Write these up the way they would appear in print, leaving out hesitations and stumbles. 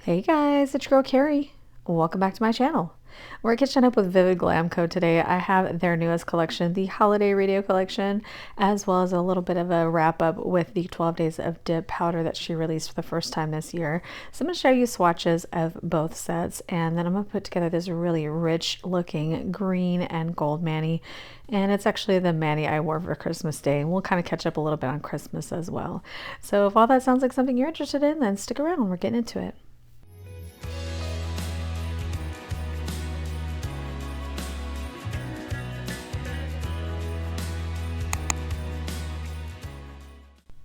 Hey guys, it's your girl Carrie. Welcome back to my channel. We're catching up with Vivid Glam Co. today. I have their newest collection, the Holiday Radio Collection, as well as a little bit of a wrap up with the 12 Days of Dip powder that she released for the first time this year. So I'm going to show you swatches of both sets, and then I'm going to put together this really rich looking green and gold mani. And it's actually the mani I wore for Christmas Day, and we'll kind of catch up a little bit on Christmas as well. So if all that sounds like something you're interested in, then stick around. We're getting into it.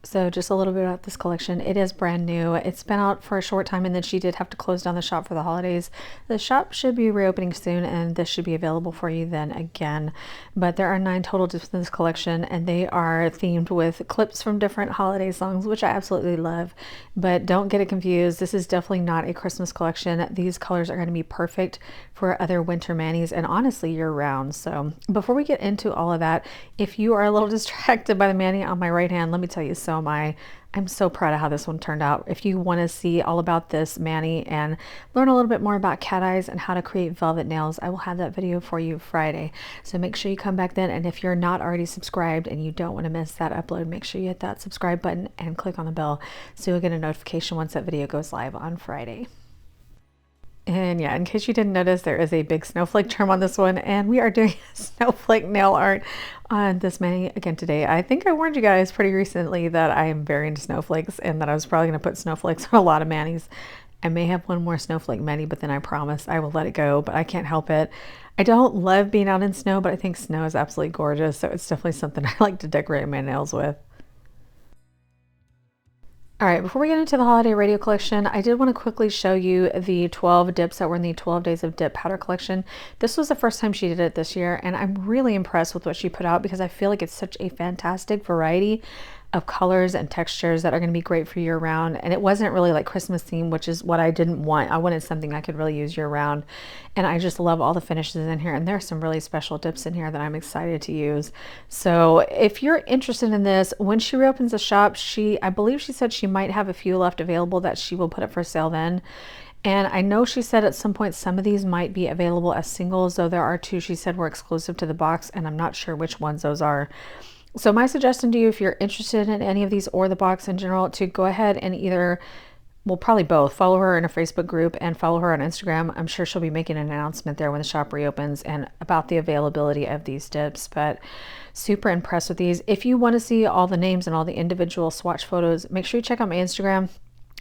So just a little bit about this collection. It is brand new. It's been out for a short time, and then she did have to close down the shop for the holidays. The shop should be reopening soon, and this should be available for you then again. But there are 9 total dips in this collection, and they are themed with clips from different holiday songs, which I absolutely love. But don't get it confused. This is definitely not a Christmas collection. These colors are going to be perfect for other winter manis and honestly year round. So before we get into all of that, if you are a little distracted by the mani on my right hand, let me tell you, so am I. I'm so proud of how this one turned out. If you want to see all about this mani and learn a little bit more about cat eyes and how to create velvet nails, I will have that video for you Friday. So make sure you come back then. And if you're not already subscribed and you don't want to miss that upload, make sure you hit that subscribe button and click on the bell so you'll get a notification once that video goes live on Friday. And yeah, in case you didn't notice, there is a big snowflake charm on this one, and we are doing snowflake nail art on this mani again today. I think I warned you guys pretty recently that I am very into snowflakes and that I was probably going to put snowflakes on a lot of manis. I may have one more snowflake mani, but then I promise I will let it go, but I can't help it. I don't love being out in snow, but I think snow is absolutely gorgeous, so it's definitely something I like to decorate my nails with. All right, before we get into the Holiday Radio Collection, I did want to quickly show you the 12 dips that were in the 12 Days of Dip powder collection. This was the first time she did it this year, and I'm really impressed with what she put out because I feel like it's such a fantastic variety of colors and textures that are going to be great for year round. And it wasn't really like Christmas theme, which is what I didn't want. I wanted something I could really use year round. And I just love all the finishes in here. And there are some really special dips in here that I'm excited to use. So if you're interested in this, when she reopens the shop, I believe she said she might have a few left available that she will put up for sale then. And I know she said at some point some of these might be available as singles, though there are 2 she said were exclusive to the box, and I'm not sure which ones those are. So my suggestion to you, if you're interested in any of these or the box in general, to go ahead and either, well, probably both, follow her in a Facebook group and follow her on Instagram. I'm sure she'll be making an announcement there when the shop reopens and about the availability of these dips, but super impressed with these. If you want to see all the names and all the individual swatch photos, make sure you check out my Instagram.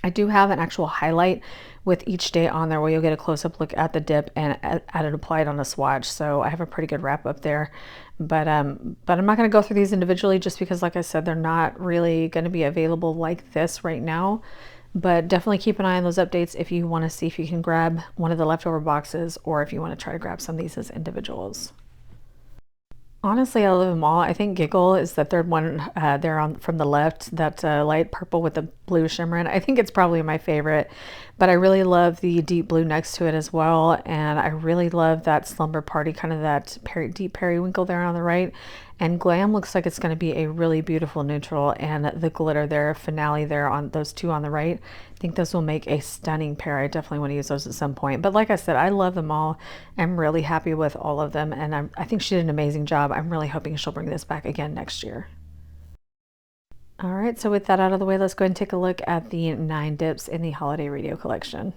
I do have an actual highlight with each day on there where you'll get a close-up look at the dip and at it applied on a swatch. So I have a pretty good wrap up there. But I'm not going to go through these individually just because, like I said, they're not really going to be available like this right now. But definitely keep an eye on those updates if you want to see if you can grab one of the leftover boxes or if you want to try to grab some of these as individuals. Honestly, I love them all. I think Giggle is the third one there on from the left, that light purple with the blue shimmer in. I think it's probably my favorite, but I really love the deep blue next to it as well. And I really love that Slumber Party, kind of that deep periwinkle there on the right. And Glam looks like it's going to be a really beautiful neutral, and the glitter there, Finale there on those 2 on the right. I think those will make a stunning pair. I definitely want to use those at some point. But like I said, I love them all. I'm really happy with all of them, and I think she did an amazing job. I'm really hoping she'll bring this back again next year. All right, so with that out of the way, let's go ahead and take a look at the 9 dips in the Holiday Radio Collection.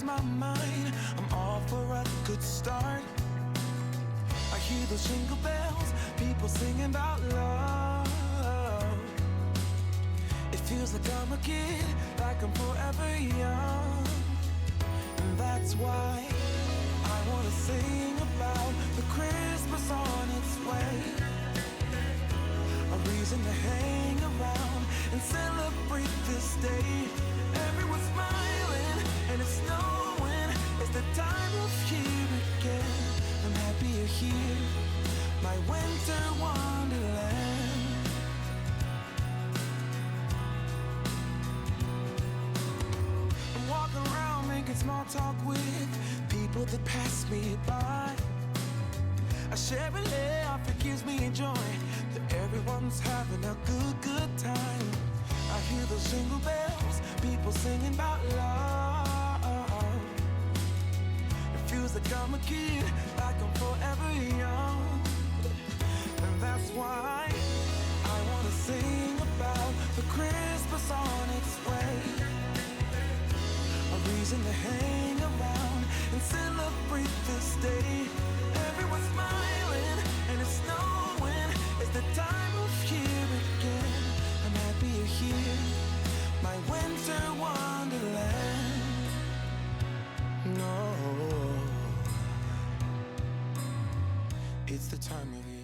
My mind, I'm all for a good start. I hear those jingle bells, people singing about love. It feels like I'm a kid, like I'm forever young. And that's why I want to sing about the Christmas on its way. A reason to hang around and celebrate this day. Everyone's smiling and it's snowing. It's the time of year again. I'm happy you're here, my winter wonderland. small talk with people that pass me by. I share a laugh, it gives me joy that everyone's having a good time. I hear those jingle bells, people singing about love. It feels like I'm a kid, like I'm forever young. And that's why I wanna sing about the Christmas on its way. A reason to hang around and celebrate this day. Everyone's smiling and it's snowing. It's the time of year again. I'm happy you're here, my winter wonderland. No, it's the time of year.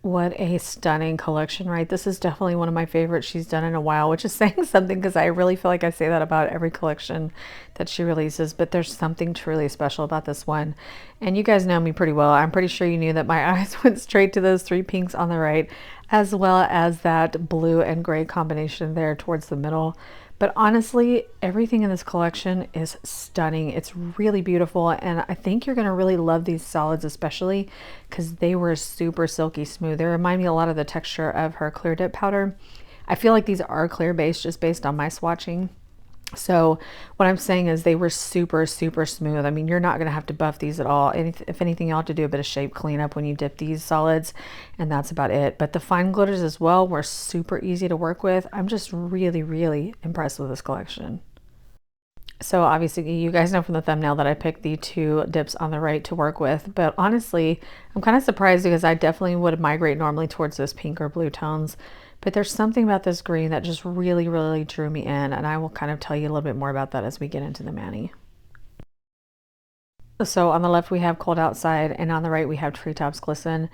What a stunning collection, right? This is definitely one of my favorites she's done in a while, which is saying something because I really feel like I say that about every collection that she releases, but there's something truly special about this one. And you guys know me pretty well. I'm pretty sure you knew that my eyes went straight to those three pinks on the right, as well as that blue and gray combination there towards the middle. But honestly, everything in this collection is stunning. It's really beautiful, and I think you're gonna really love these solids, especially because they were super silky smooth. They remind me a lot of the texture of her clear dip powder. I feel like these are clear based just based on my swatching. So what I'm saying is they were super smooth. I mean, you're not going to have to buff these at all. If anything, you'll have to do a bit of shape cleanup when you dip these solids, and that's about it. But the fine glitters as well were super easy to work with. I'm just really impressed with this collection. So obviously you guys know from the thumbnail that I picked the two dips on the right to work with, but honestly, I'm kind of surprised because I definitely would migrate normally towards those pink or blue tones. But there's something about this green that just really drew me in, and I will kind of tell you a little bit more about that as we get into the mani. So on the left we have Cold Outside, and on the right we have Treetops Glisten.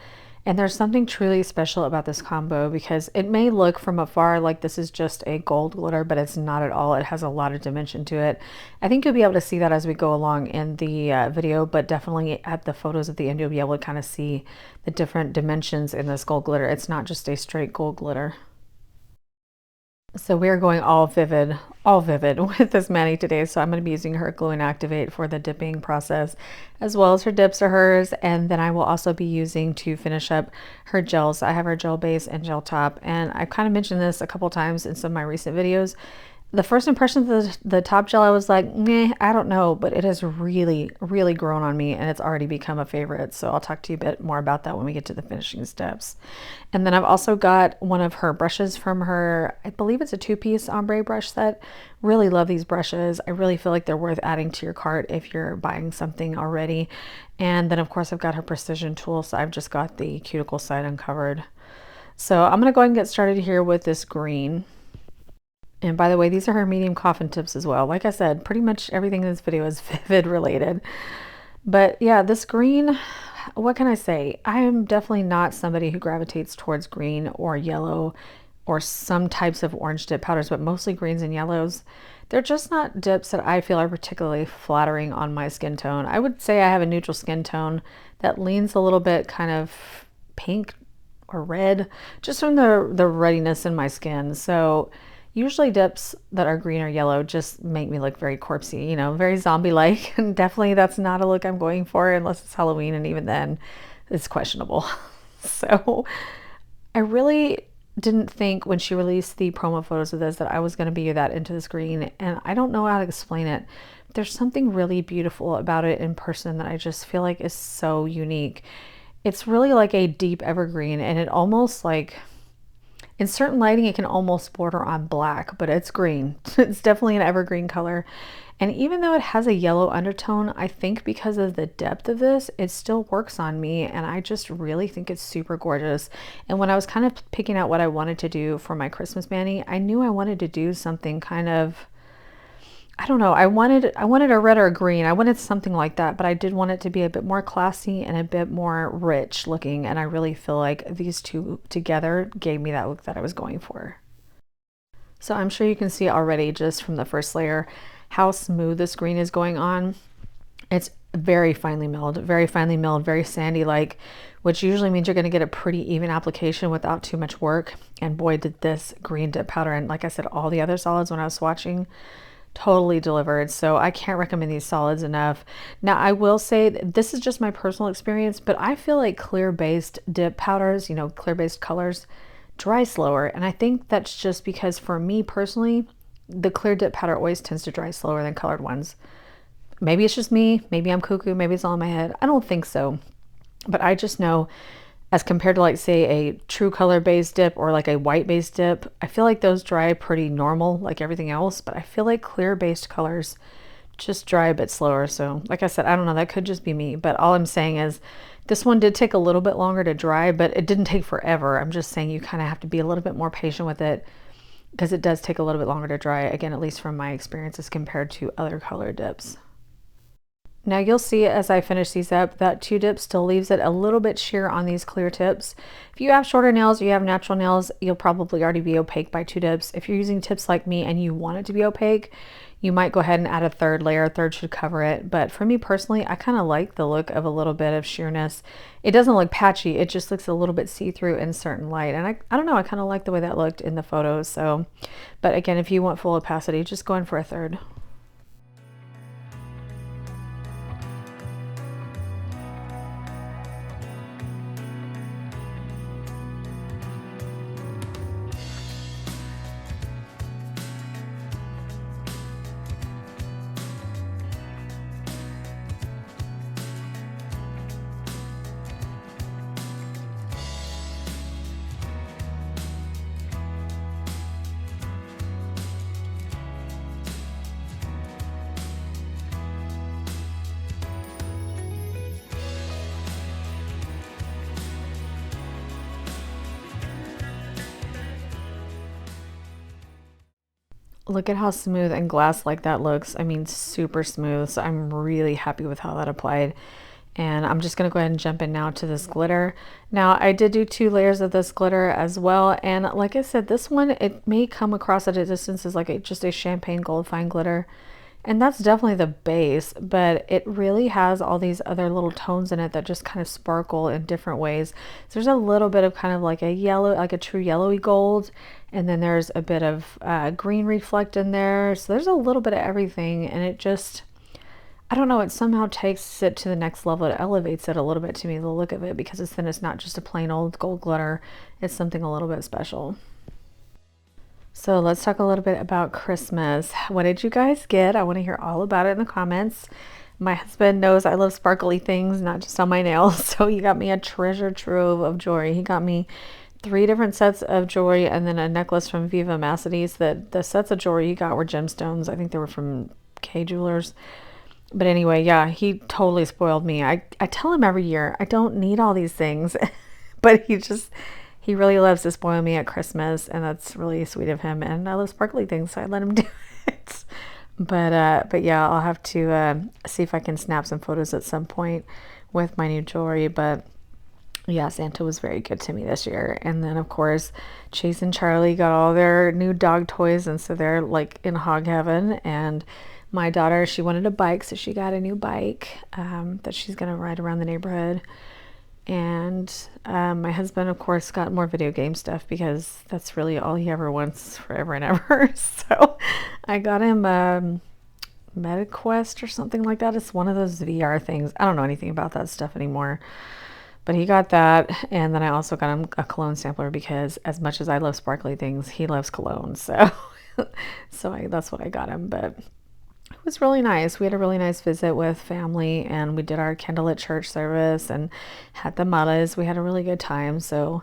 And there's something truly special about this combo because it may look from afar like this is just a gold glitter, but it's not at all. It has a lot of dimension to it. I think you'll be able to see that as we go along in the video, but definitely at the photos at the end, you'll be able to kind of see the different dimensions in this gold glitter. It's not just a straight gold glitter. So we are going all vivid with this mani today. So I'm going to be using her Glue and Activate for the dipping process, as well as her dips are hers. And then I will also be using to finish up her gels. I have her gel base and gel top. And I've kind of mentioned this a couple times in some of my recent videos. The first impression of the top gel, I was like, meh, I don't know, but it has really grown on me, and it's already become a favorite. So I'll talk to you a bit more about that when we get to the finishing steps. And then I've also got one of her brushes from her, I believe it's a two-piece Ombré Brush Set. Really love these brushes. I really feel like they're worth adding to your cart if you're buying something already. And then of course I've got her precision tool, so I've just got the cuticle side uncovered. So I'm gonna go ahead and get started here with this green. And by the way, these are her medium coffin tips as well. Like I said, pretty much everything in this video is vivid related. But yeah, this green, what can I say? I am definitely not somebody who gravitates towards green or yellow or some types of orange dip powders, but mostly greens and yellows. They're just not dips that I feel are particularly flattering on my skin tone. I would say I have a neutral skin tone that leans a little bit kind of pink or red, just from the ruddiness in my skin. So usually dips that are green or yellow just make me look very corpsey, you know, very zombie-like. And definitely that's not a look I'm going for unless it's Halloween, and even then it's questionable. So I really didn't think when she released the promo photos of this that I was going to be that into this green, and I don't know how to explain it. There's something really beautiful about it in person that I just feel like is so unique. It's really like a deep evergreen, and it almost like, in certain lighting, it can almost border on black, but it's green. It's definitely an evergreen color. And even though it has a yellow undertone, I think because of the depth of this, it still works on me. And I just really think it's super gorgeous. And when I was kind of picking out what I wanted to do for my Christmas mani, I knew I wanted to do something kind of, I don't know, I wanted a red or a green. I wanted something like that, but I did want it to be a bit more classy and a bit more rich looking. And I really feel like these two together gave me that look that I was going for. So I'm sure you can see already just from the first layer how smooth this green is going on. It's very finely milled, very sandy-like, which usually means you're going to get a pretty even application without too much work. And boy, did this green dip powder, and like I said, all the other solids when I was swatching, totally delivered. So I can't recommend these solids enough. Now I will say this is just my personal experience, but I feel like clear based dip powders, you know, clear based colors, dry slower. And I think that's just because for me personally, the clear dip powder always tends to dry slower than colored ones. Maybe it's just me, maybe I'm cuckoo, maybe it's all in my head. I don't think so. But I just know as compared to like say a true color based dip or like a white based dip, I feel like those dry pretty normal like everything else, but I feel like clear based colors just dry a bit slower. So like I said, I don't know, that could just be me, but all I'm saying is this one did take a little bit longer to dry, but it didn't take forever. I'm just saying you kind of have to be a little bit more patient with it because it does take a little bit longer to dry, again, at least from my experiences compared to other color dips. Now you'll see as I finish these up that 2-dip still leaves it a little bit sheer on these clear tips. If you have shorter nails or you have natural nails, you'll probably already be opaque by 2-dips. If you're using tips like me and you want it to be opaque, you might go ahead and add a third layer. A third should cover it. But for me personally, I kind of like the look of a little bit of sheerness. It doesn't look patchy. It just looks a little bit see-through in certain light. And I don't know, I kind of like the way that looked in the photos. So, but again, if you want full opacity, just go in for a third. Look at how smooth and glass like that looks. I mean, super smooth. So I'm really happy with how that applied. And I'm just going to go ahead and jump in now to this glitter. Now, I did do 2 layers of this glitter as well. And like I said, this one, it may come across at a distance as like just a champagne gold fine glitter. And that's definitely the base, but it really has all these other little tones in it that just kind of sparkle in different ways. So there's a little bit of kind of like a yellow, like a true yellowy gold. And then there's a bit of green reflect in there. So there's a little bit of everything. And it just, I don't know, it somehow takes it to the next level. It elevates it a little bit to me, the look of it, because then it's not just a plain old gold glitter. It's something a little bit special. So let's talk a little bit about Christmas. What did you guys get? I want to hear all about it in the comments. My husband knows I love sparkly things, not just on my nails. So he got me a treasure trove of jewelry. He got me 3 different sets of jewelry and then a necklace from Viva Macedes. The sets of jewelry he got were gemstones. I think they were from K Jewelers. But anyway, yeah, he totally spoiled me. I tell him every year, I don't need all these things. But he really loves to spoil me at Christmas, and that's really sweet of him. And I love sparkly things, so I let him do it. But yeah, I'll have to see if I can snap some photos at some point with my new jewelry. But yeah, Santa was very good to me this year. And then of course, Chase and Charlie got all their new dog toys, and so they're like in hog heaven. And my daughter, she wanted a bike, so she got a new bike that she's gonna ride around the neighborhood. And my husband, of course, got more video game stuff because that's really all he ever wants forever and ever. So I got him MetaQuest or something like that. It's one of those VR things. I don't know anything about that stuff anymore. But he got that. And then I also got him a cologne sampler because as much as I love sparkly things, he loves cologne. So, that's what I got him. But it was really nice. We had a really nice visit with family, and we did our candlelit church service and had the malas. We had a really good time. So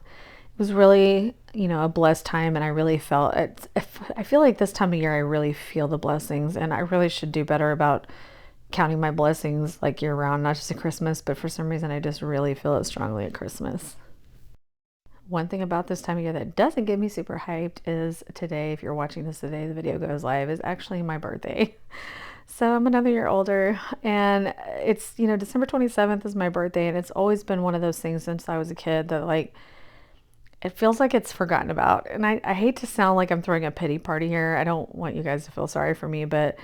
it was really, a blessed time. And I really felt it. I feel like this time of year, I really feel the blessings, and I really should do better about counting my blessings like year round, not just at Christmas, but for some reason, I just really feel it strongly at Christmas. One thing about this time of year that doesn't get me super hyped is today, if you're watching this today, the video goes live, is actually my birthday. So I'm another year older, and it's, December 27th is my birthday, and it's always been one of those things since I was a kid that like, it feels like it's forgotten about. And I hate to sound like I'm throwing a pity party here. I don't want you guys to feel sorry for me, but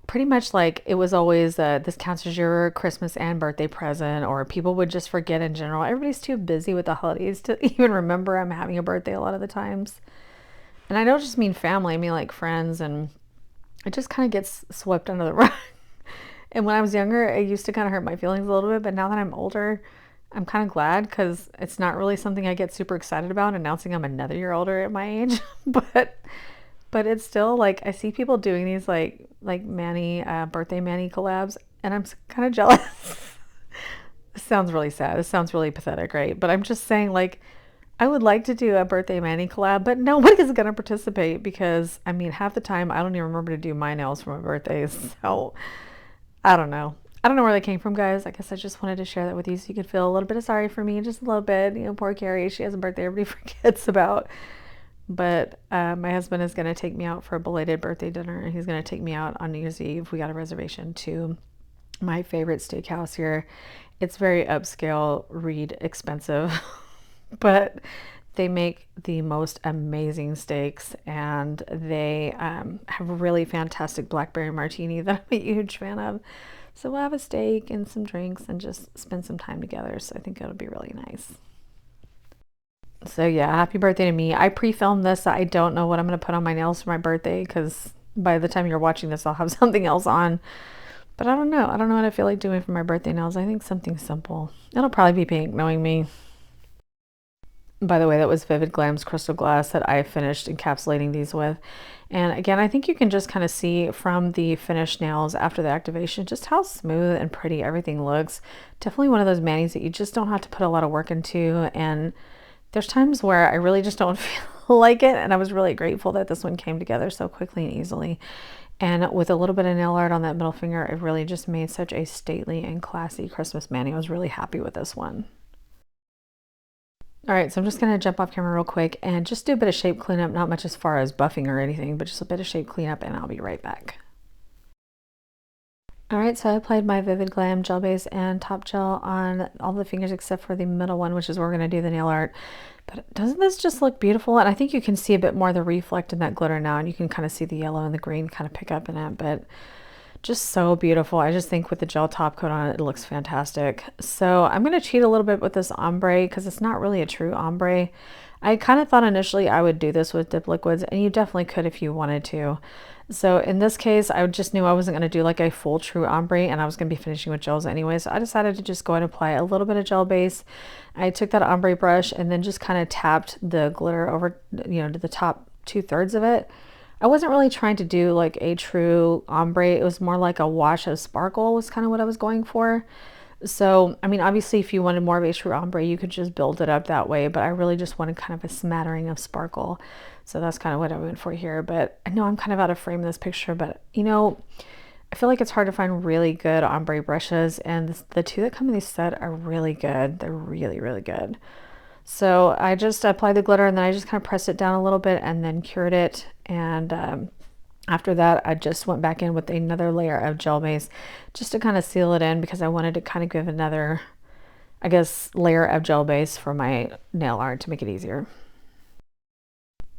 pretty much like it was always this counts as your Christmas and birthday present, or people would just forget in general. Everybody's too busy with the holidays to even remember I'm having a birthday a lot of the times. And I don't just mean family, I mean like friends and it just kind of gets swept under the rug. And when I was younger, it used to kind of hurt my feelings a little bit, but now that I'm older, I'm kind of glad because it's not really something I get super excited about, announcing I'm another year older at my age. But it's still like I see people doing these like Manny birthday Manny collabs, and I'm kind of jealous. This sounds really sad. This sounds really pathetic, right? But I'm just saying, like, I would like to do a birthday Manny collab, but nobody is going to participate because, I mean, half the time I don't even remember to do my nails for my birthdays. So I don't know. I don't know where they came from, guys. I guess I just wanted to share that with you so you could feel a little bit of sorry for me, just a little bit. You know, poor Carrie, she has a birthday everybody forgets about. But my husband is going to take me out for a belated birthday dinner, and he's going to take me out on New Year's Eve. We got a reservation to my favorite steakhouse here. It's very upscale, read expensive, but they make the most amazing steaks, and they have a really fantastic blackberry martini that I'm a huge fan of. So we'll have a steak and some drinks and just spend some time together. So I think it'll be really nice. So yeah, happy birthday to me. I pre-filmed this. I don't know what I'm going to put on my nails for my birthday because by the time you're watching this, I'll have something else on. But I don't know. I don't know what I feel like doing for my birthday nails. I think something simple. It'll probably be pink, knowing me. By the way, that was Vivid Glam's crystal glass that I finished encapsulating these with. And again, I think you can just kind of see from the finished nails after the activation just how smooth and pretty everything looks. Definitely one of those manis that you just don't have to put a lot of work into. And there's times where I really just don't feel like it. And I was really grateful that this one came together so quickly and easily. And with a little bit of nail art on that middle finger, it really just made such a stately and classy Christmas mani. I was really happy with this one. All right, so I'm just gonna jump off camera real quick and just do a bit of shape cleanup, not much as far as buffing or anything, but just a bit of shape cleanup, and I'll be right back. All right, so I applied my Vivid Glam gel base and top gel on all the fingers except for the middle one, which is where we're gonna do the nail art. But doesn't this just look beautiful? And I think you can see a bit more of the reflect in that glitter now, and you can kind of see the yellow and the green kind of pick up in it, but just so beautiful. I just think with the gel top coat on it, it looks fantastic. So I'm going to cheat a little bit with this ombre because it's not really a true ombre. I kind of thought initially I would do this with dip liquids, and you definitely could if you wanted to. So in this case, I just knew I wasn't going to do like a full true ombre, and I was going to be finishing with gels anyway. So I decided to just go ahead and apply a little bit of gel base. I took that ombre brush and then just kind of tapped the glitter over, you know, to the top 2/3 of it. I wasn't really trying to do like a true ombre. It was more like a wash of sparkle was kind of what I was going for. So, I mean, obviously if you wanted more of a true ombre, you could just build it up that way, but I really just wanted kind of a smattering of sparkle. So that's kind of what I went for here. But I know I'm kind of out of frame in this picture, but you know, I feel like it's hard to find really good ombre brushes, and the two that come in this set are really good. They're really, really good. So I just applied the glitter, and then I just kind of pressed it down a little bit and then cured it. And after that, I just went back in with another layer of gel base just to kind of seal it in because I wanted to kind of give another, I guess, layer of gel base for my nail art to make it easier.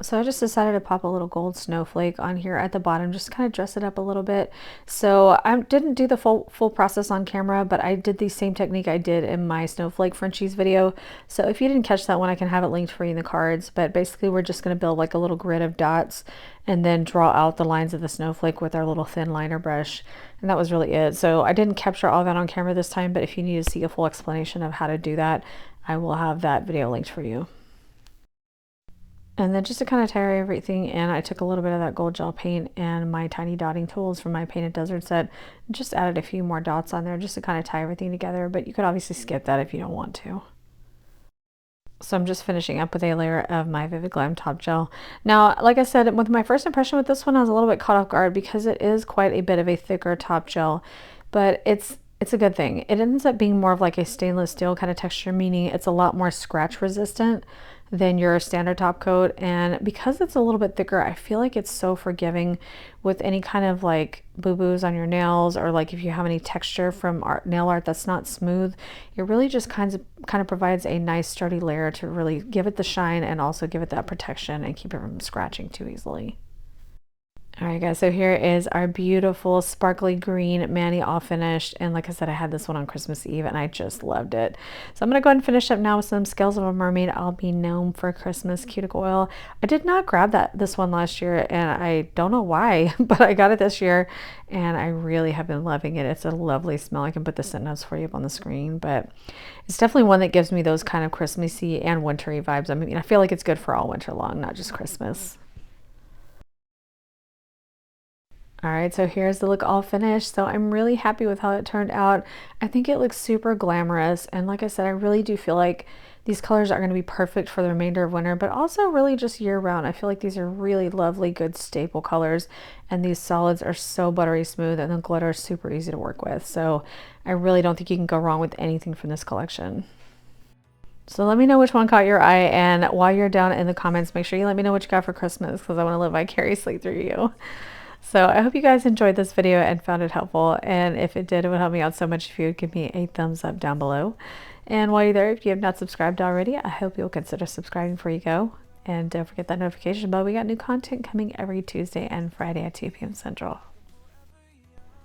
So I just decided to pop a little gold snowflake on here at the bottom, just kind of dress it up a little bit. So I didn't do the full process on camera, but I did the same technique I did in my snowflake Frenchies video. So if you didn't catch that one, I can have it linked for you in the cards. But basically we're just going to build like a little grid of dots and then draw out the lines of the snowflake with our little thin liner brush. And that was really it. So I didn't capture all that on camera this time, but if you need to see a full explanation of how to do that, I will have that video linked for you. And then just to kind of tie everything in, I took a little bit of that gold gel paint and my tiny dotting tools from my Painted Desert set, and just added a few more dots on there just to kind of tie everything together, but you could obviously skip that if you don't want to. So I'm just finishing up with a layer of my Vivid Glam top gel. Now, like I said, with my first impression with this one, I was a little bit caught off guard because it is quite a bit of a thicker top gel, but it's a good thing. It ends up being more of like a stainless steel kind of texture, meaning it's a lot more scratch resistant than your standard top coat. And because it's a little bit thicker, I feel like it's so forgiving with any kind of like boo-boos on your nails, or like if you have any texture from nail art that's not smooth. It really just kind of provides a nice sturdy layer to really give it the shine and also give it that protection and keep it from scratching too easily. All right, guys, so here is our beautiful sparkly green mani all finished. And like I said, I had this one on Christmas Eve and I just loved it. So I'm going to go ahead and finish up now with some Scales of a Mermaid I'll Be Known for Christmas cuticle oil. I did not grab this one last year and I don't know why, but I got it this year and I really have been loving it. It's a lovely smell. I can put the scent notes for you up on the screen, but it's definitely one that gives me those kind of Christmassy and wintry vibes. I mean, I feel like it's good for all winter long, not just Christmas. All right, so here's the look all finished. So I'm really happy with how it turned out. I think it looks super glamorous. And like I said, I really do feel like these colors are going to be perfect for the remainder of winter, but also really just year round. I feel like these are really lovely, good staple colors. And these solids are so buttery smooth and the glitter is super easy to work with. So I really don't think you can go wrong with anything from this collection. So let me know which one caught your eye. And while you're down in the comments, make sure you let me know what you got for Christmas because I want to live vicariously through you. So I hope you guys enjoyed this video and found it helpful. And if it did, it would help me out so much if you would give me a thumbs up down below. And while you're there, if you have not subscribed already, I hope you'll consider subscribing before you go. And don't forget that notification bell. We got new content coming every Tuesday and Friday at 2 p.m. Central.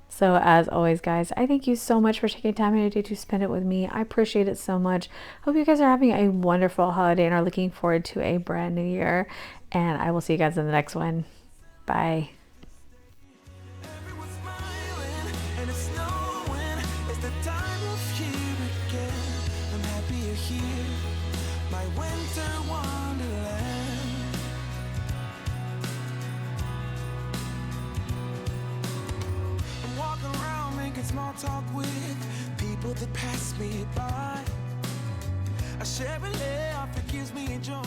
So as always, guys, I thank you so much for taking time in your day to spend it with me. I appreciate it so much. Hope you guys are having a wonderful holiday and are looking forward to a brand new year. And I will see you guys in the next one. Bye. My winter wonderland. I'm walking around making small talk with people that pass me by. I share a laugh, it gives me joy.